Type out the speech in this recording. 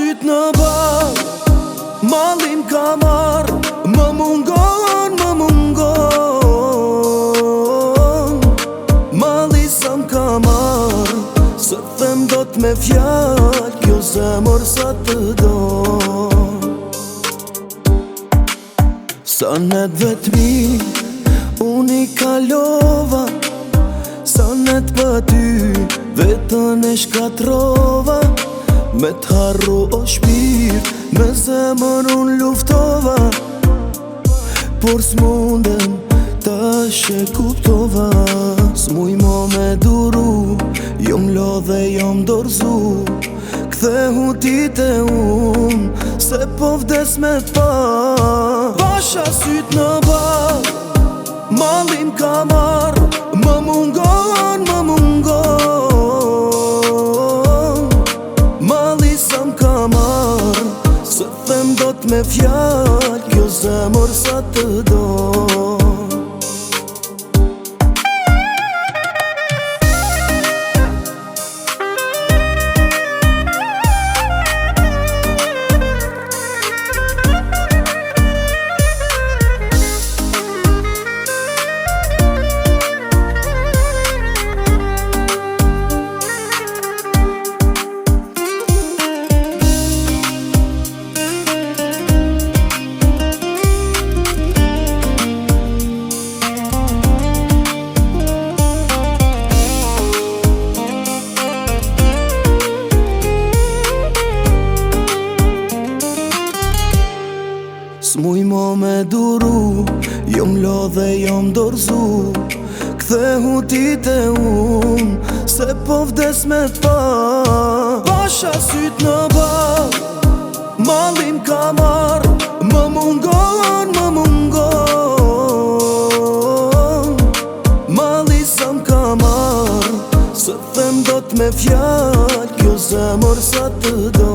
syt në bar, mallim ka marr, më mungon malli sa m'ka marr, së them dot me fjall, kjo zemër sa të do. Sa net vetmi unë i kalova, sa net për ty vetën e shkatrova, me t'harru o shpirt, me zemër unë luftova, por s'mundem tash e kuptova. S'muj mo me duru, jom lo dhe jom dorzu, kthehu ti te unë, se po vdes me t'pa. Pasha syt në bar, mallim ka marr, më mungon malli sa m'ka marr, së them dot me fjall, kjo zemër sa të do. S'muj mo me duru, jom lo dhe jom dorzu, kthehu ti te unë, se po vdes me t'pa. Pasha syt në bar, mallim ka marr, më mungon malli sa m'ka marr, së them dot me fjall, kjo zemër sa të do.